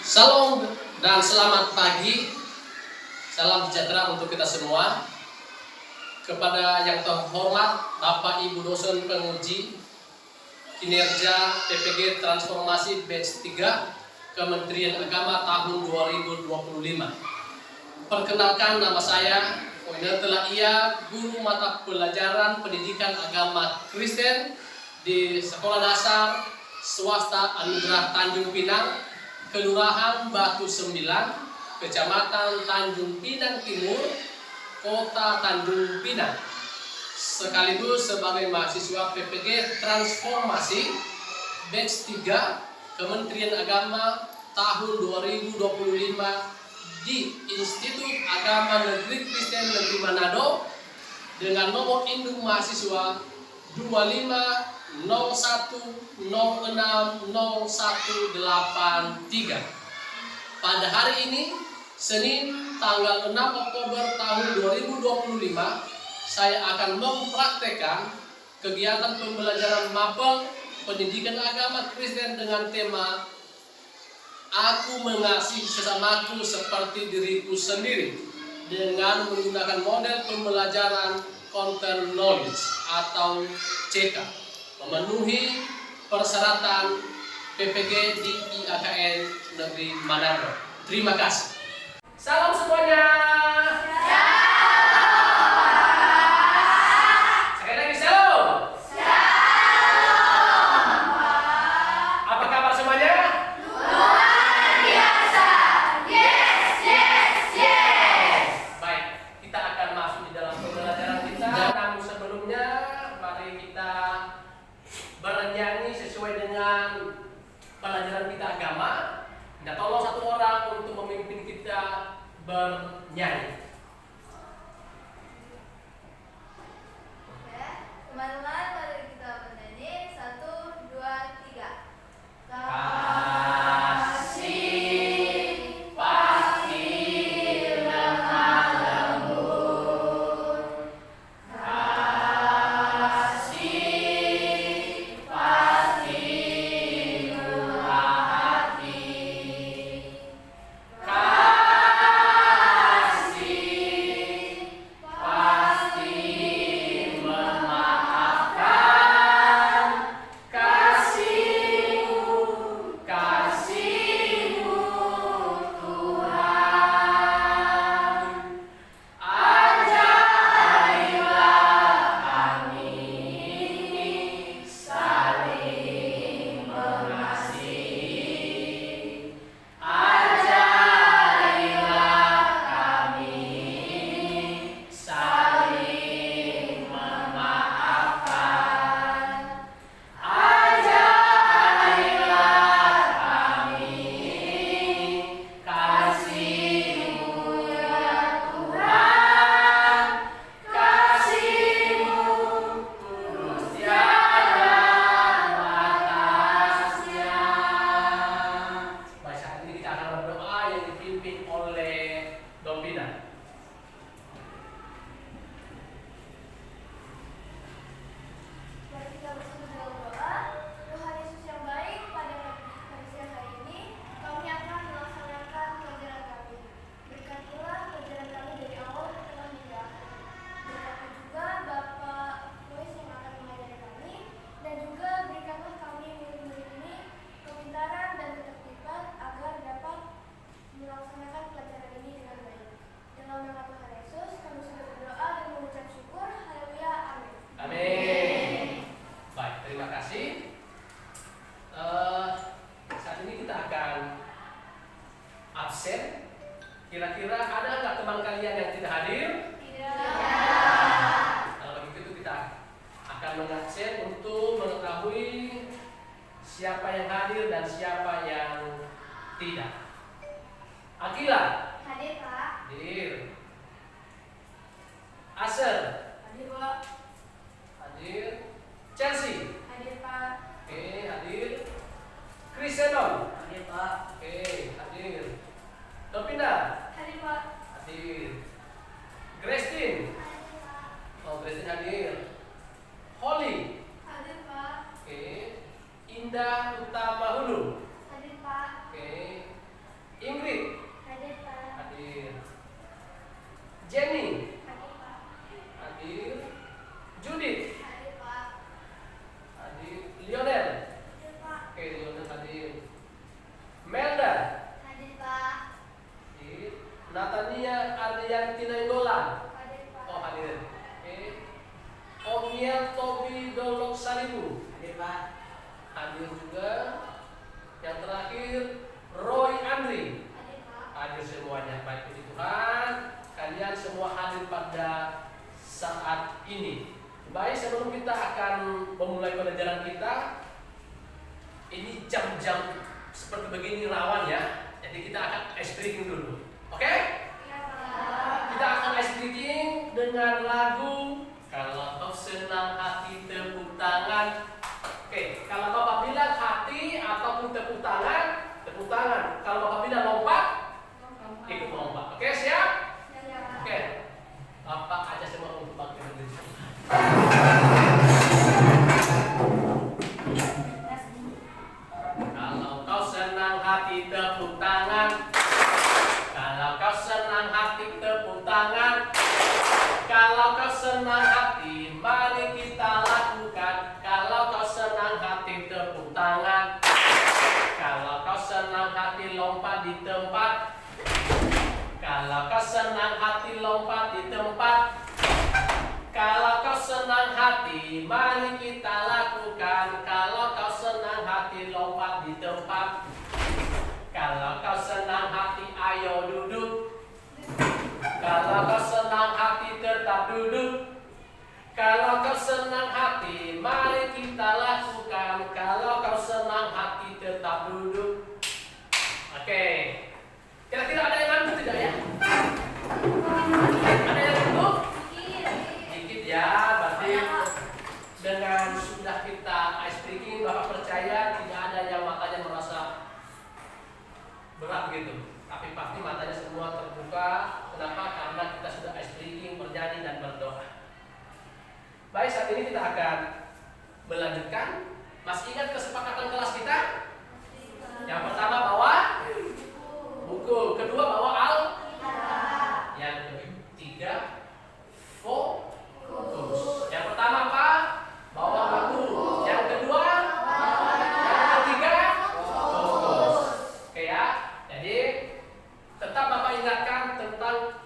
Salam dan selamat pagi. Salam sejahtera untuk kita semua. Kepada yang terhormat Bapak Ibu dosen penguji kinerja PPG Transformasi Batch 3 Kementerian Agama tahun 2025. Perkenalkan, nama saya Poiner Ia, guru mata pelajaran pendidikan agama Kristen di Sekolah Dasar Swasta Anugerah Tanjung Pinang, Kelurahan Batu 9, Kecamatan Tanjung Pinang Timur, Kota Tanjung Pinang, sekaligus sebagai mahasiswa PPG Transformasi Batch 3 Kementerian Agama tahun 2025 di Institut Agama Negeri Kristen Negeri Manado dengan nomor induk mahasiswa 2501060183. Pada hari ini, Senin tanggal 6 Oktober tahun 2025, saya akan mempraktekkan kegiatan pembelajaran mapel pendidikan agama Kristen dengan tema Aku mengasihi sesamaku seperti diriku sendiri, dengan menggunakan model pembelajaran Content Knowledge atau CK, memenuhi persyaratan PPG di IAKN Negeri Manado. Terima kasih. Salam semuanya. Sekali lagi salam. Apa kabar semuanya? Luar biasa. Yes. Baik, kita akan masuk di dalam pembelajaran kita. Namun sebelumnya, mari kita bernyanyi sesuai dengan pelajaran kita agama. Minta tolong satu orang untuk memimpin kita bernyanyi. Oke, teman-teman, mari kita bernyanyi. 1, 2, 3. Kasih pasti lemah lembut. Kasih pasti murah hati. Kasih pasti memaafkan. Kasih-Mu Tuhan. Ajarilah kami saling mengasihi. Ajarilah kami saling memaafkan. Ajarilah kami kasih-Mu ya Tuhan. Kasih-Mu terus tiada batasnya. Baik, saat ini kita akan berdoa yang dipimpin oleh Dompina. Mari kita bersama dalam doa. Tuhan Yesus yang baik, pada siang hari ini kami akan melaksanakan pelajaran kami. Berkatilah pelajaran kami dari awal ke tengah hingga akhir. Berkati juga Bapak Boys yang akan mengajari kami, dan juga berikanlah kami murid-murid ini kepintaran dan ketertiban agar dapat melaksanakan pelajaran ini dengan baik. Dalam nama Tuhan Yesus, kami sudah berdoa dan mengucap syukur. Haleluya, amin. Amin. Baik, terima kasih. Saat ini kita akan absen. Kira-kira ada nggak teman kalian yang tidak hadir? Kalau begitu kita akan mengabsen untuk mengetahui siapa yang hadir dan siapa yang tidak. Akila, Hadir, Pak. hadir. Aser, Hadir, Pak. hadir. Chelsea, Hadir, Pak. oke, hadir. Krisenon, Hadir Pak. oke, hadir. Dopina, Hadir, Pak. hadir. Grestin, Hadir, Pak. oh Grestin hadir. Holly, Hadir, Pak. oke. Indah Utama Hulu, Hadir, Pak. oke. hadir juga. Yang terakhir Roy Andri. Hadir, Pak. Hadir semuanya. Baik, puji Tuhan, kalian semua hadir pada saat ini. Baik, sebelum kita akan memulai pelajaran kita, ini jam-jam seperti begini rawan ya. Jadi kita akan ice breaking dulu. Oke? Iya, Pak. Kita akan ice breaking dengan lagu Kalau Kau Senang Hati Tepuk Tangan. Oke, kalau Bapak bilang hati ataupun tepuk tangan, tepuk tangan. Kalau Bapak bilang lompat, ikut lompat. Oke, siap? Ya. Oke. Bapak aja semua untuk pakai berdiri. Kalau kau senang hati tepuk tangan. Kalau kau senang hati tepuk tangan. Kalau kau senang hati, mari kita lakukan. Kalau kau senang hati tepuk tangan. Kalau kau senang hati lompat di tempat. Kalau kau senang hati lompat di tempat. Kalau kau senang hati, mari kita lakukan. Kalau kau senang hati lompat di tempat. Kalau kau senang hati, ayo duduk. Kalau kau senang hati, tetap duduk. Kalau kau senang hati, mari kita lakukan. Kalau kau senang hati, tetap duduk. Oke. Kira-kira ada yang ngantuk tidak ya? Ada yang ngantuk? Dikit ya, berarti dengan sudah kita ice breaking, Bapak percaya tidak ada yang matanya merasa berat gitu. Tapi pasti matanya semua terbuka. Kenapa? Karena kita sudah ice breaking, bernyanyi dan berdoa. Baik, saat ini kita akan melanjutkan. Masih ingat kesepakatan kelas kita? Yang pertama bawa buku, kedua bawa yang ketiga fokus. Yang pertama apa? Bawa buku. Yang kedua, yang ketiga fokus. Oke ya. Jadi tetap Bapak ingatkan tentang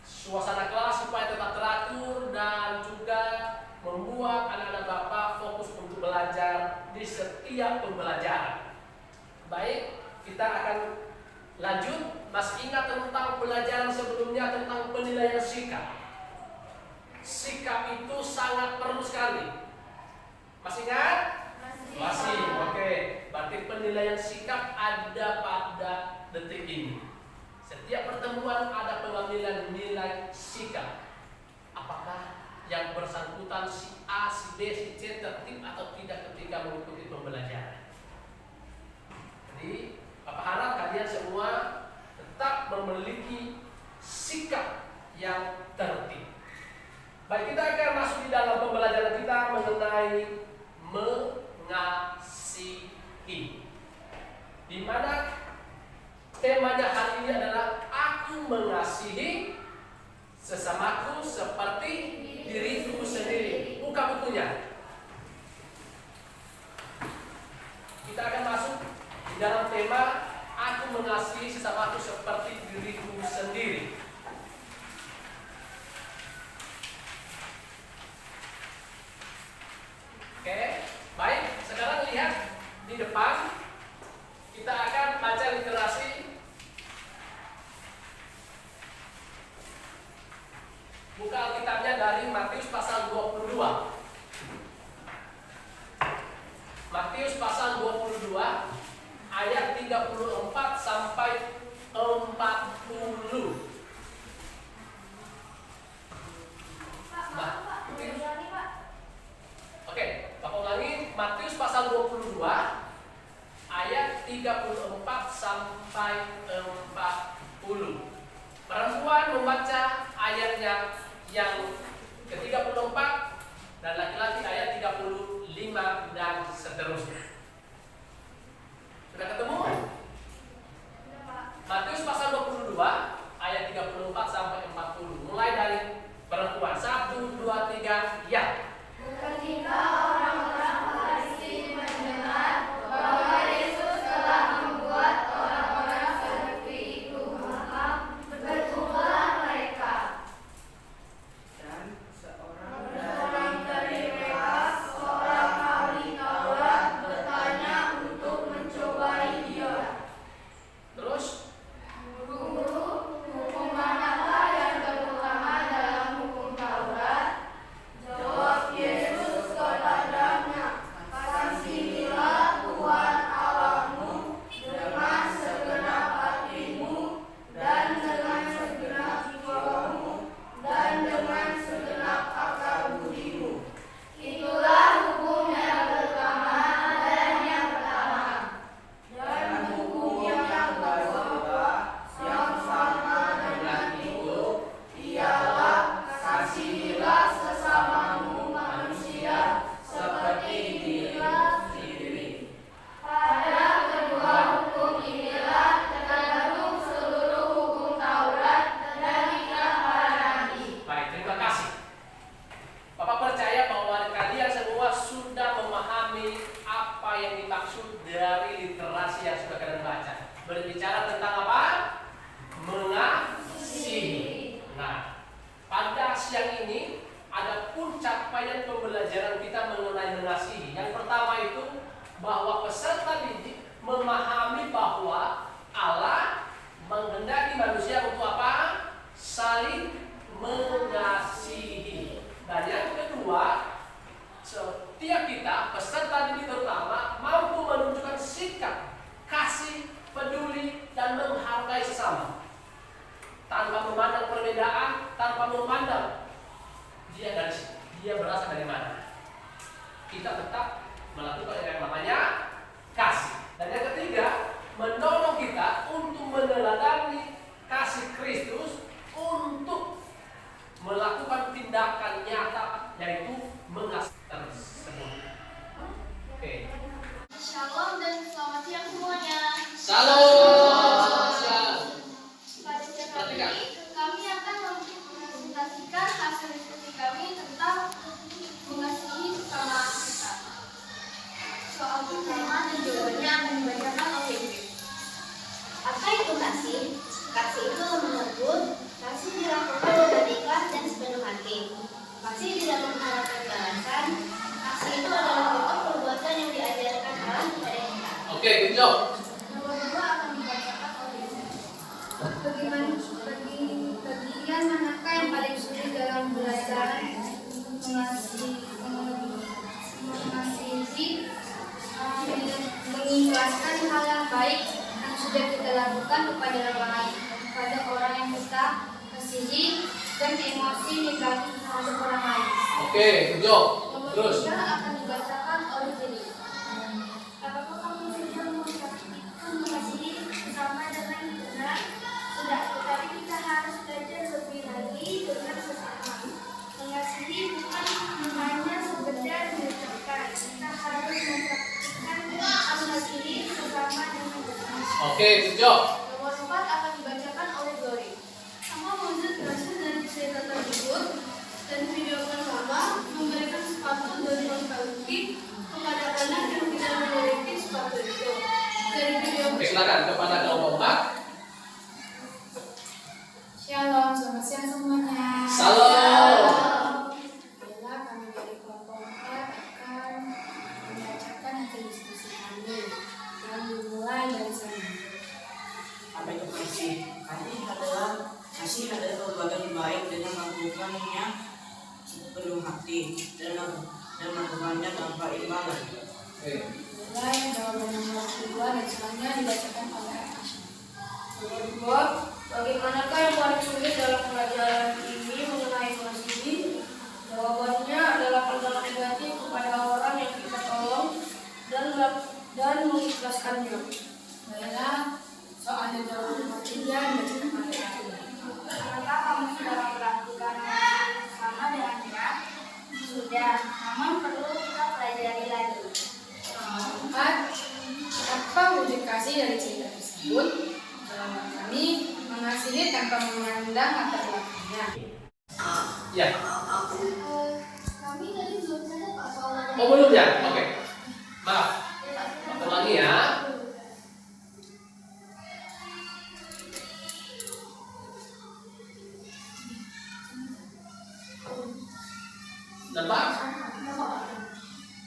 suasana kelas supaya tetap teratur dan juga membuat anak-anak Bapak fokus untuk belajar di setiap pembelajaran. Baik, kita akan lanjut. Masih ingat tentang pelajaran sebelumnya tentang penilaian sikap. Sikap itu sangat perlu sekali. Masih ingat? Masih. Oke. Berarti penilaian sikap ada pada detik ini. Setiap pertemuan ada pengambilan nilai sikap. Apakah yang bersangkutan si A, si B, si C tertib atau tidak ketika mengikuti pembelajaran. Jadi, Bapak harap kalian semua tetap memiliki sikap yang tertib. Baik, kita akan masuk di dalam pembelajaran kita mengenai mengasihi. Di mana temanya hari ini adalah aku mengasihi sesamaku seperti diriku sendiri. Buka bukunya. Kita akan masuk di dalam tema aku mengasihi sesamaku seperti diriku sendiri. Oke, baik. Sekarang lihat di depan. Kita akan baca literasi. Buka Alkitabnya dari Matius pasal 22. Matius pasal 22 ayat 34 sampai 40. Pak, ulangi, Pak. Oke, Bapak ulangi Matius pasal 22 ayat 34 sampai 40. Perempuan membaca ayatnya yang ke-34 dan laki-laki ayat 35 dan seterusnya. Sudah ketemu? Sudah, Pak. dimaksud dari literasi yang sudah kalian baca? Berbicara tentang apa? Mengasihi. Nah, pada siang ini ada pencapaian pembelajaran kita mengenai mengasihi. Yang pertama itu bahwa peserta didik memahami bahwa Allah menghendaki manusia untuk apa? Saling mengasihi. Dan yang kedua, setiap kita peserta didik terutama mampu menunjukkan sikap kasih, peduli, dan menghargai sesama tanpa memandang perbedaan, tanpa memandang dia berasal dari mana. Kita tetap melakukan yang namanya kasih. Dan yang ketiga, menolong kita untuk meneladani kasih Kristus untuk melakukan tindakan nyata, yaitu mengasihi tersebut. Oke. Shalom dan selamat siang semuanya. Shalom. Pada siang kali ini, kami akan mempresentasikan hasil diskusi kami tentang mengasihi sesama kita. Soal pertama dan jawabannya akan dibacakan oleh Ibu. Apa itu kasih? Kasih itu lemah lembut, kasih dilakukan dengan ikhlas dan sepenuh hati. Kasih tidak mengharapkan balasan. Kasih itu adalah bentuk perbuatan yang diajarkan Allah kepada kita. Oke, good job. Nomor 2 akan dibacakan oleh Ibu. Bagian manakah yang paling sulit dalam belajar mengasihi, mengikhlaskan hal yang baik yang sudah kita lakukan kepada orang yang kita kasihi, dan emosi negatif terhadap orang lain. Oke, good job. Nomor Terus. 3 akan dibacakan oleh Jenny. Apakah kamu sudah mempraktikkan mengasihi sesama dengan benar? Sudah, tetapi kita harus belajar lebih lagi dengan sesama. Mengasihi bukan hanya sekedar diucapkan, kita harus mempraktikkan mengasihi sesama dengan benar. Oke, good job. Nomor 4 akan dibacakan oleh Glory. Sama Moses berhasil dari cerita tersebut dan video pertama memberikan sepatu dari Kauki kepada anak yang tidak memiliki sepatu itu. Dari video Oke, silakan kepada kelompok 4. Shalom, selamat siang semuanya. Salam. Baiklah, kami dari kelompok 4 akan membacakan hasil diskusi kami yang dimulai dari sana. Apa itu kasih? Kasih adalah perbuatan baik dengan melakukannya sepenuh hati dan melakukannya tanpa imbalan. Oke. Mulai jawaban nomor 2 dan selanjutnya dibacakan oleh Aisyah. Nomor 2, bagaimanakah yang paling sulit dalam pelajaran ini mengenai mengasihi? Jawabannya adalah perbuatan negatif kepada orang yang kita tolong dan mengikhlaskannya. Baiklah, soalnya jawaban nomor 3 dibacakan oleh Aisyah. Apakah kamu sudah mempraktikkan mengasihi sesama dengan benar? Sudah, namun perlu kita pelajari lagi. Nomor 4, apa wujud kasih dari cerita tersebut? Jawaban kami, mengasihi tanpa memandang latar belakangnya. Ya. Kami tadi belum saja Pak soalnya. Oh, belum ya? Oke. Maaf. Ulangi ya. Nampak?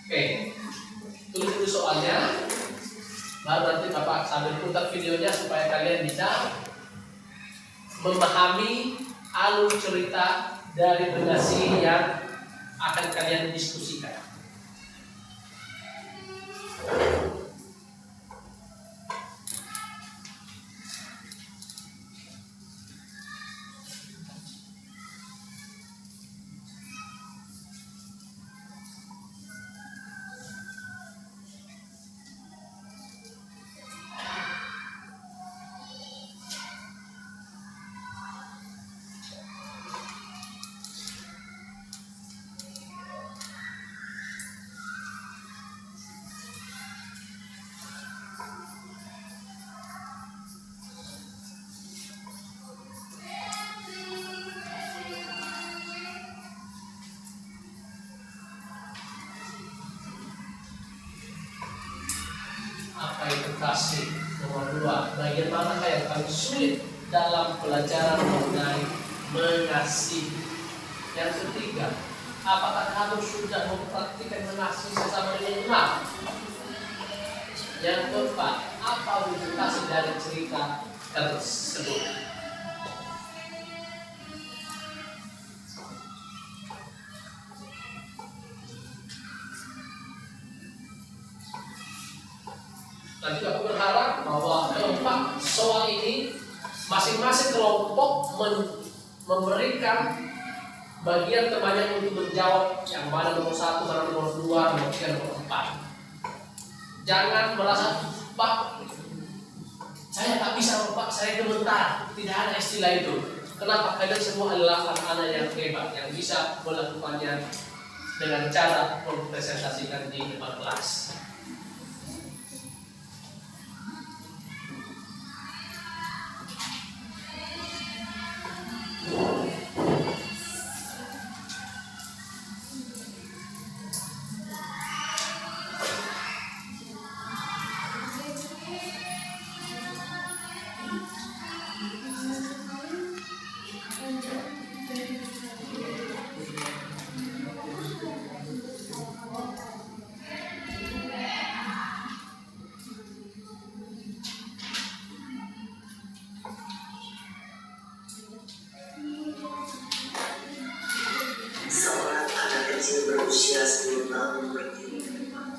Oke. Tulis dulu soalnya. Baru nanti Bapak sambil putar videonya supaya kalian bisa memahami alur cerita dari mengasihi yang akan kalian diskusikan. kasih. Nomor 2, bagian manakah yang paling sulit dalam pelajaran mengenai mengasihi? Yang ketiga, apakah kamu sudah mempraktikkan mengasihi sesama dengan benar? Yang keempat, apa wujud kasih dari cerita tersebut? Nanti aku berharap bahwa keempat soal ini masing-masing kelompok memberikan bagian temannya untuk menjawab yang mana nomor 1, mana nomor 2, nomor 3, nomor 4. Jangan merasa, Pak, saya tak bisa, Pak, saya gemetar. Tidak ada istilah itu. Kenapa? Kalian semua adalah anak-anak yang hebat, yang bisa melakukannya dengan cara mempresentasikan di depan kelas. Seorang anak kecil berusia 10 tahun berdiri di depan.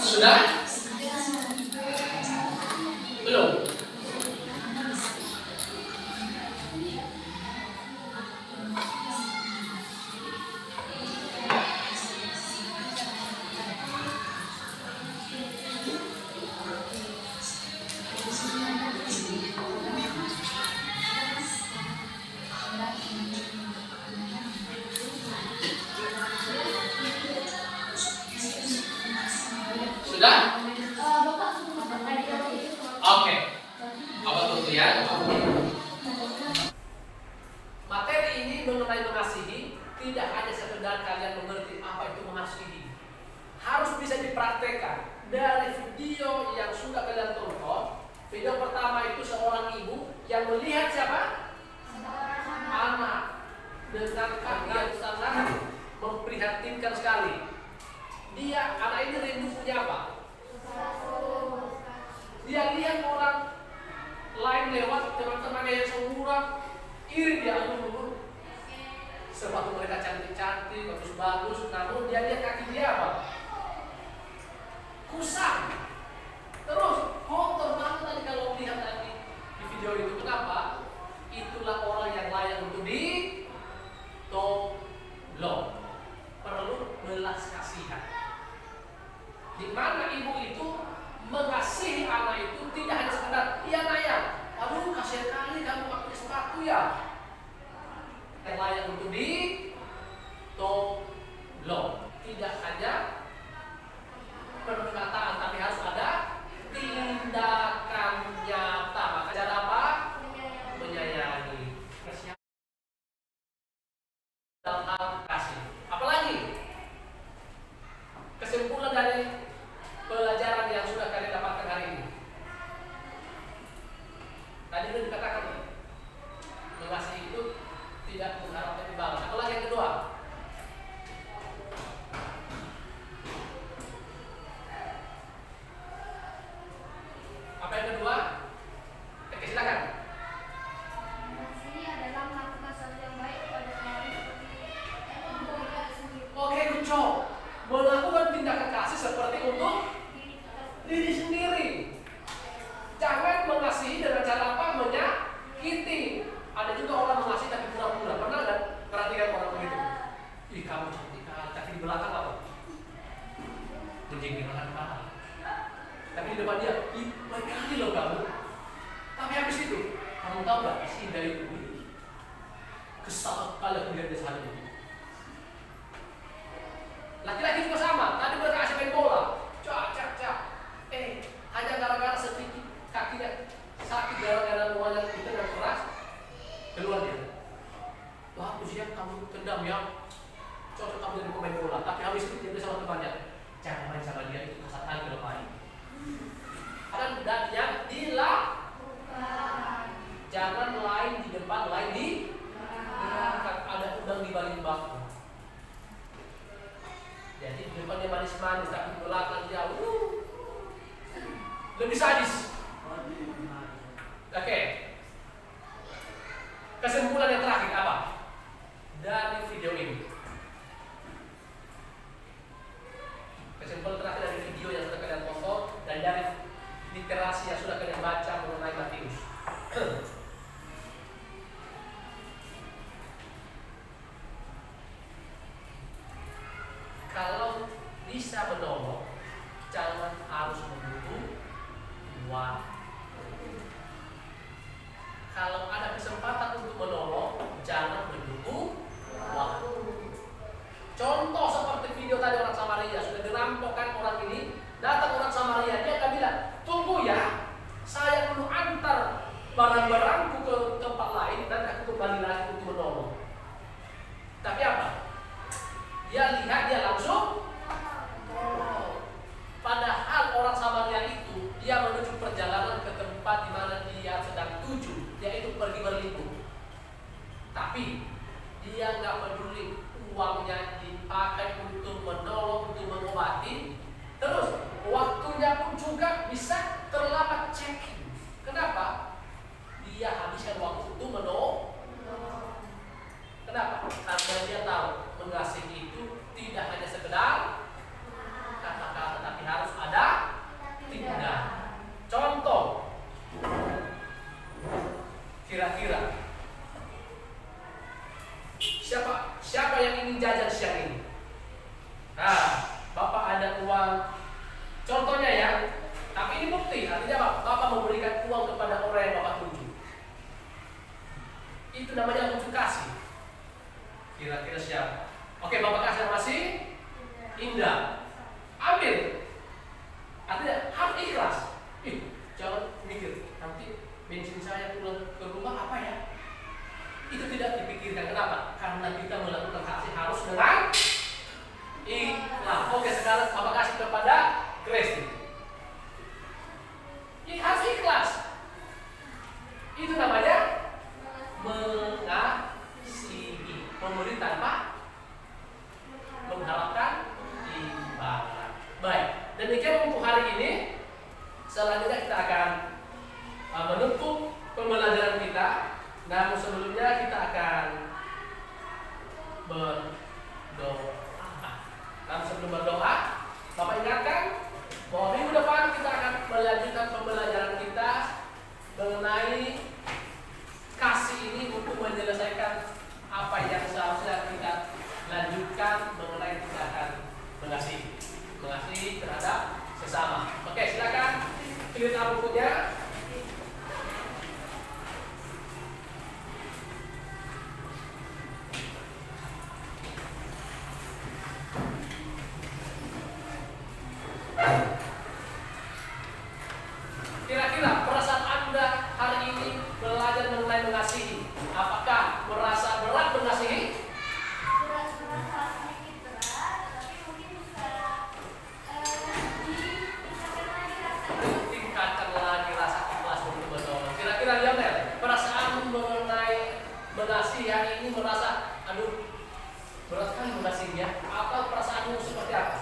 Sudah? Belum? Sudah? Oke. Apa tunggu ya? Materi ini mengenai mengasihi tidak hanya sekedar kalian mengerti apa itu mengasihi. Harus bisa dipraktekkan. Dari video yang sudah kalian tonton, video pertama itu seorang ibu yang melihat siapa? Anak dengan kaki yang sangat memprihatinkan sekali. Anak ini rindu punya apa? Dia lihat orang lain lewat, teman-temannya yang seumuran, iri dia, aduh, sepatu mereka cantik-cantik, bagus-bagus, namun dia lihat kaki dia apa? Kusam. Terus kotor banget tadi kalau lihat tadi di video itu. Kenapa? Itulah orang yang layak untuk ditolong. Perlu belas kasihan. Di mana ibu itu mengasihi anak itu tidak hanya sekedar, iya nayang, aduh kasihan kali kamu pakai sepatu ya. Yang layak untuk ditolong. Tidak hanya perkataan, tapi harus ada tindakan nyata. Maka cara apa? Menyayangi. Dalam hal kasih. Apalagi kesimpulan dari pelajaran yang sudah kalian dapatkan hari ini. Tadi sudah dikatakan mengasihi itu tidak mengharapkan imbalan. Apalagi yang kedua? Apa yang kedua? Oke, silakan. Mengasihi adalah melakukan sesuatu yang baik kepada orang lain seperti untuk diri sendiri. Oke, good job. Melakukan tindakan kasih seperti untuk diri sendiri. Jangan mengasihi dengan cara apa? Menyakiti. Ada juga orang mengasihi tapi pura-pura. Pernah kan perhatikan orang begitu? Ih, kamu cantik, tapi di belakang apa? Menjengkelkan kepala. Tapi di depan dia, ih, baik kali loh kamu. Tapi habis itu, kamu tahu gak si dari itu? Kesal kali aku lihat dia saat ini. Laki-laki juga sama. Tadi mereka kasih main bola. Cak. Hanya gara-gara sedikit kakinya sakit gara-gara luarnya itu yang keras, keluar dia. Wah, usia kamu tendang ya. Cocok kamu jadi pemain bola. Tapi habis itu dia sama temannya. Jangan main sama dia, itu kasar kali kalau main. Dan yang dilakukan. Jangan lain di depan, lain di belakang. Ada udang di balik batu. Jadi di depan dia manis-manis, tapi di belakang dia lebih sadis. Oke. Kesimpulan yang terakhir apa? Dari video ini. Kesimpulan terakhir dari video yang sudah kalian tonton dan dari literasi yang sudah kalian baca mengenai Matius. Kalau bisa menolong, jangan harus menunggu waktu. Kalau ada kesempatan untuk menolong, jangan menunggu waktu. Contoh seperti video tadi orang Samaria, sudah dirampokkan orang ini, datang orang Samaria, dia akan bilang, tunggu ya, saya perlu antar barang-barangku ke tempat lain dan aku kembali lagi untuk menolong. Tapi apa? Dia lihat, dia langsung tolong. Padahal orang Samaria itu dia menuju perjalanan ke tempat di mana dia sedang tuju, yaitu pergi berlibur. Tapi dia nggak peduli uangnya dipakai untuk menolong, untuk mengobati. Terus waktunya pun juga bisa terlambat check-in. Kenapa? Dia habiskan waktu untuk menolong. Kenapa? Karena dia tahu mengasihi itu tidak hanya sekedar kata-kata, tapi harus ada tindakan. Contoh, kira-kira siapa yang ingin jajan siang ini? Nah, Bapak ada uang. Contohnya ya, tapi ini bukti. Artinya apa? Bapak memberikan uang kepada orang yang Bapak tuju. Itu namanya wujud kasih. Kira-kira siapa? Oke, Bapak kasih masih Indah. Ambil. Artinya harus ikhlas. Jangan mikir nanti bensin saya pulang ke rumah apa ya? Itu tidak dipikirkan. Kenapa? Karena kita melakukan kasih harus dengan ikhlas. Oke, sekarang Bapak kasih kepada Kristi. Ini harus ikhlas. Itu namanya mengasihi, memberi tanpa mengharapkan imbalan. Baik, demikian untuk hari ini. Selanjutnya kita akan menutup pembelajaran kita. Namun sebelumnya kita akan berdoa. Dan sebelum berdoa, Bapak ingatkan bahwa minggu depan kita akan melanjutkan pembelajaran kita mengenai kasih ini untuk menyelesaikan apa yang seharusnya kita lanjutkan mengenai tindakan mengasihi terhadap sesama. Oke, silakan pilih bukunya. Kira-kira perasaan Anda hari ini belajar mengenai mengasihi, apakah merasa berat mengasihi? Merasa sedikit berat, tapi mungkin bisa ditingkatkan lagi rasanya. Tingkatkan lagi rasa ikhlas untuk menolong. Kira-kira Lionel, perasaan mengenai mengasihi hari ini merasa, aduh, berat kali mengasihinya, atau perasaanmu seperti apa?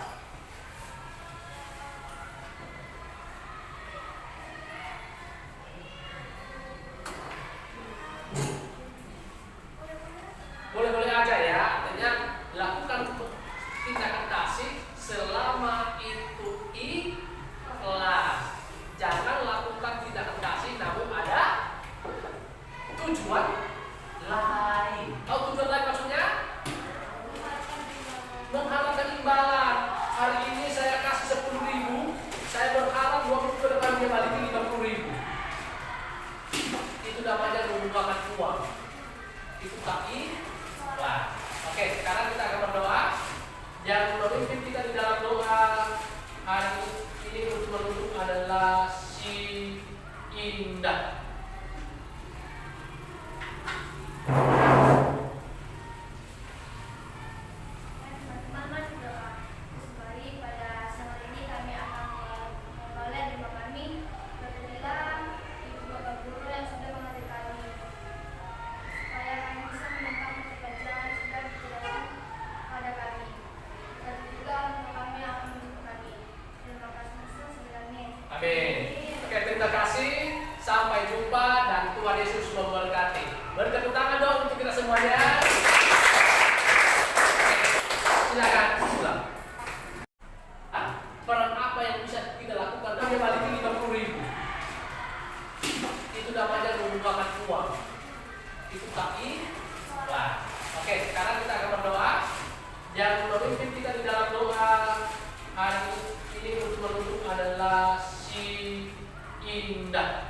Boleh-boleh aja ya, artinya lakukan tindakan kasih selama itu ikhlas. Jangan lakukan tindakan kasih namun ada tujuan lain. Tahu tujuan lain maksudnya? Mengharapkan imbalan. Hari ini saya kasih 10.000, saya berharap 2 minggu ke depan dia balikin 50.000. Itu namanya menggunakan uang. Itu tak ikhlas. Oke, sekarang kita akan berdoa. Yang memimpin kita di dalam doa hari ini untuk menutup adalah si Indah. Teman-teman berdoa. Kembali pada sore ini kami akan membalas doa kami. Berkatilah ibu bapak guru yang sudah mengajar kami, supaya kami bisa menimpa pelajaran yang sudah dijelaskan pada kami. Berkatilah untuk kami yang akan menjemput kami. Terima kasih Yesus, amin. Amin. Oke, terima kasih. Sampai jumpa dan Tuhan Yesus memberkati. Beri tepuk tangan dong untuk kita semuanya. Silakan pulang. Peran apa yang bisa kita lakukan? Kami balikin 50.000. Itu namanya menggunakan uang. Itu tak ikhlas. Oke, sekarang kita akan berdoa. Yang memimpin kita di dalam doa hari ini untuk menutup adalah si Indah.